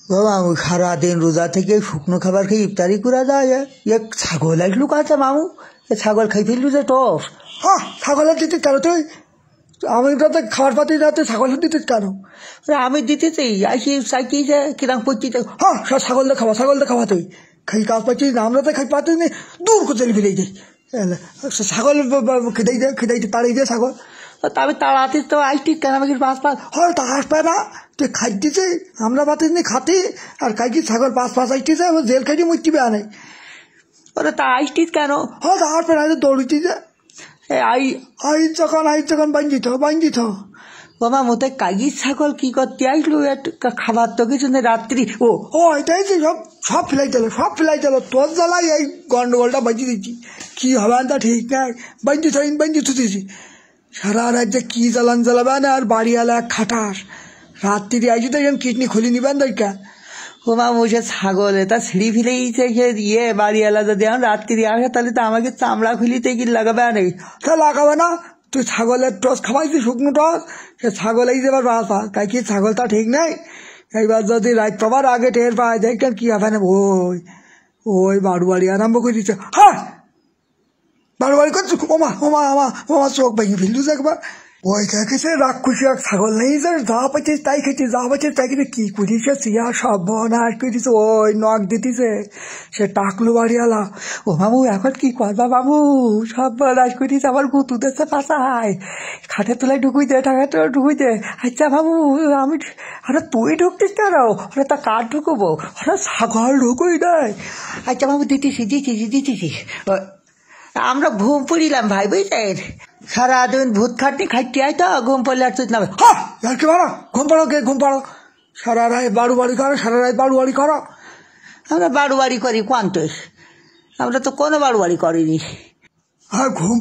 মামু সারাদিন রোজা থেকে শুকনো খাবার খেয়ে ইফতারি করা যায়। এক ছাগল আসলু কাছে মামু, ছাগল খাই ফেললু যে টস। হ্যাঁ, ছাগলের দিতে কেন তুই? আমি তো খাবার পাতি যাতে ছাগলের দিতে কেন? আমি দিতেছি আইসি চাইছি যে কিরাম করছি। হ্যাঁ, ছাগল দিয়ে খাওয়া তুই খাই কাজ পাচ্ছিস না, আমরা তো খাই পাচ্ছি না, দূর করে চলে ফেলে যাই। ছাগল খেদাইতে তাড়াই দিয়ে ছাগল। আমি তাড়াতে তো আইসটি কেন আমাকে পাঁচ পাঁচ হয় তা আসবে না, তুই খাইতেছে আমরা পাতিস নি খাতে, আর খাইছি ছাগল পাঁচ আসতেছে, জেল খাইতে মুচিবে আনে। ওরে তা আইসটিস কেন? হয় তা আসবে না, দৌড়িতেছে আইস যখন বাঞ্জিত বাবা মতে কাগি ছাগল কি করতে আইসলু? খাবার তো কিছু নেই রাত্রি। ও এটাই সব ফেলাই দিল তোর জ্বালাই এই গন্ডগোলটা বাঁচিয়ে দিচ্ছি। কি হবে তা ঠিক নাই, বাঞ্জি থুতেছি সারা রাজ্যে কি জ্বালাবে না। আর বাড়িওয়ালা খাটাস রাত্রি আইসি তো কিডনি খুলি নিবেন দরকার। ও মামু সে ছাগল এটা ছিঁড়ি ফিরেইছে বাড়িওয়ালা যদি এখন রাত্রি আসে তাহলে তো আমাকে চামড়া খুলিতে কি লাগাবে নেই। সে লাগাবে না, তুই ছাগলের টস খাওয়াইছি শুকনো টস, সে ছাগল এই যাবার বাস পা তাই কি ছাগলটা ঠিক নেই। এইবার যদি রাত পাবার আগে টের পায় দেখেন কি হবে না। ওই বাড়ি আরম্ভ করে দিচ্ছে। হ্যাঁ, বাড়ি করছে। ওমা চোখ ভেঙে ফেললু একবার। ওই দেখেছে রাক্ষসী এক ছাগল নেই, যা পাচ্ছিস তাই খেয়েছিস, যা পাচ্ছিস তাই খেতে কি করিস চিয়া সব বনাশ করেছিস। ওই নখ দিতেছে সে টাকলু বাড়িওয়ালা। ও মামু এখন কি করবা মামু? সব বনাশ করিস, আমার গুতু দেশে পাশায় খাটের তোলায় ঢুকুই দে, টাকাটা ঢুকুই দে। আচ্ছা মামু আমি, আরে তুই ঢুকতিস কেন? আরে তা কাঠ ঢুকবো? আরে ছাগল ঢুকুই দেয়। আচ্ছা মামু দিতেছি। আমরা ঘুম পড়িলাম ভাই বুঝলেন, সারাদিন ভূত খাটনি খাইতে আয় তো ঘুম পড়লে আর তুই না। হ্যাঁ কি বাড়ো ঘুম পাড়ো সারা রায় বাড়ি করো। আমরা বাড়ি করি কোয়ান্টস, আমরা তো কোনো বাড়ি করিনি। হ্যাঁ ঘুম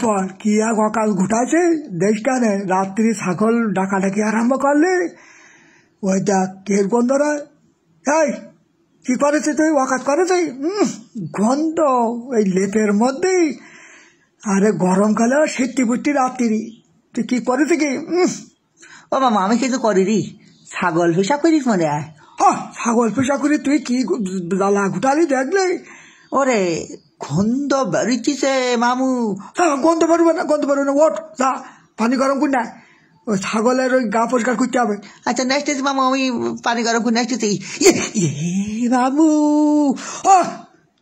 পাড় কি এক অকাল ঘুটাছে দেশ কানে। রাত্রি ছাগল ডাকাডাকি আরম্ভ করলে ওই দেখ কে গন্ধরা। এই কি করেছে তুই? ওয়াকাত করেছে গন্ধ ওই লেপের মধ্যেই। আরে গরমকালেও সিট্টি ফুট্টি রাত্রি তুই কি করেছে কি? ও মামা আমি কিছু করিনি, ছাগল পেশা করিস মনে হয়। হ্যাঁ ছাগল পেশা করি তুই কি জ্বালা ঘুটালি দেখলে? ওরে গন্ধ বেরিয়েছে মামু। হ্যাঁ গন্ধ পারবে না ওঠ যা পানি গরম করি না, ওই ছাগলের ওই গা পরিষ্কার করতে হবে। আচ্ছা নেক্সট মামু আমি পানি গরম করে নেক্সট মামু।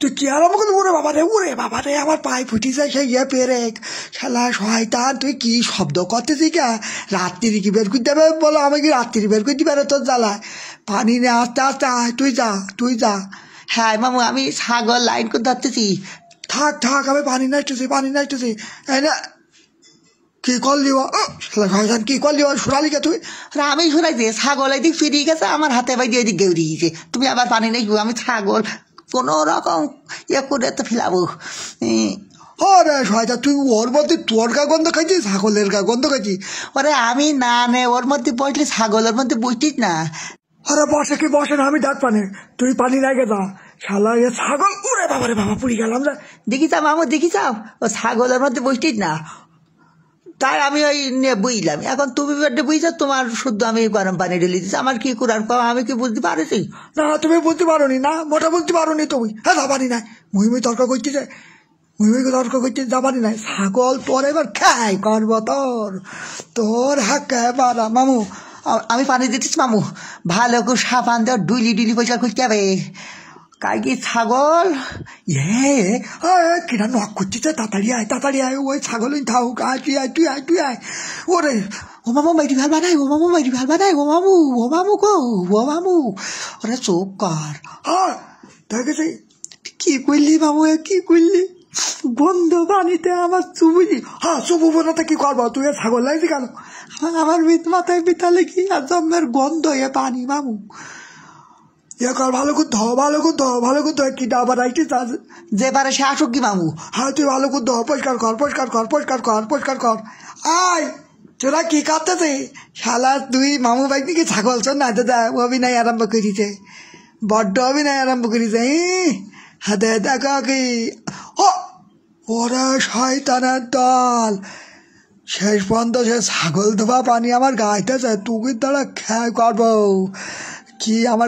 তুই কি আরম্ভ করবি? ওরে বাবা রে আমার পায়ে ফুটিছে সেই পেরে শালা শয়তান। তুই কি শব্দ করতেছি কে? রাত্রি কি বের করতে হবে বলো? আমি কি রাত্রি বের করতে পারে তোর জ্বালায়? পানি নে আস্তে আয়, তুই যা। হ্যাঁ মামু আমি ছাগল লাইন করে ধরতেছি। থাক আমি পানি নাচতেছি এই না। কি করলি? কি করলি? শুনালি কে তুই? আমি শুনাইছি ছাগল এদিক ফিরিয়ে গেছে, আমার হাতে বাইরে এদিক গেউড়িয়ে গেছে। তুমি আবার পানি নেই, আমি ছাগল কোন রকম করে তো ফেলাবো। আরে শয়তান তুই ওর মধ্যে তোর গা গন্ধ খাইছিস, ছাগলের গা গন্ধ খাইছিস? ওরে আমি না নে ওর মধ্যে বসলে ছাগলের মধ্যে বসতিস না। আরে বসে না, আমি ডাক পানি, তুই পানি লাগে যা শালা এ ছাগল। ওরে বাবা রে বাবা পুড়ি গেলাম রে। দেখি চাও মামু দেখি চাও, ও ছাগলের মধ্যে বসতিস না, তাই আমি ওই নিয়ে বুঝলাম। এখন তুমি বুঝছো, তোমার শুদ্ধ আমি গরম পানি ঢেলে দিচ্ছি, আমার কি করার? আমি কি বুঝতে পারছি? না তুমি বুঝতে পারো নি, না মোটা বুঝতে পারো নি তুমি। হ্যাঁ যাবানি নাই, মুই তর্ক করতেছে, যাবানি নাই। ছাগল তোর এবার খাই করব তোর হাক্কা বারা। মামু আমি পানি দিতেছি মামু, ভালো করে সাবান দেওয়া ডুলি পয়সা করতে হবে। কাকি ছাগল কিনা নক করতেছে, তাড়াতাড়ি আয় ওই ছাগল থাকুক। তুই আয়। ওরে ও মামু মাইরি ভাল বানাই, ও মামু ওরে চোখ কর। হ্যাঁ দেখেছি কি করলি মামু, কি করলি? গন্ধ পানিতে আমার চুবুলি। হ্যাঁ চুবুবো না তো কি করবো? তুই ছাগল লাগছি কেন? আমার মাথায় বিতালে কি আর জন্মের গন্ধ এ পানি মামু। ভালো করতে কি আবার আইটি যে পারে সে আসুক কি মামু। হ্যাঁ তুই ভালো করতে পরিষ্কার কর। আয় তোরা কি করতেছে শালা? তুই মামু ভাই কি ছাগল চল না দাদা অভিনয় আরম্ভ করেছে, বড্ড অভিনয় আরম্ভ করেছে। হাতে দেখো কি ওরা শয়তানের দল, শেষ পর্যন্ত সে ছাগল ধোয়া পানি আমার গাইতেছে, তুই তারা খেয়ে করবো কি আমার।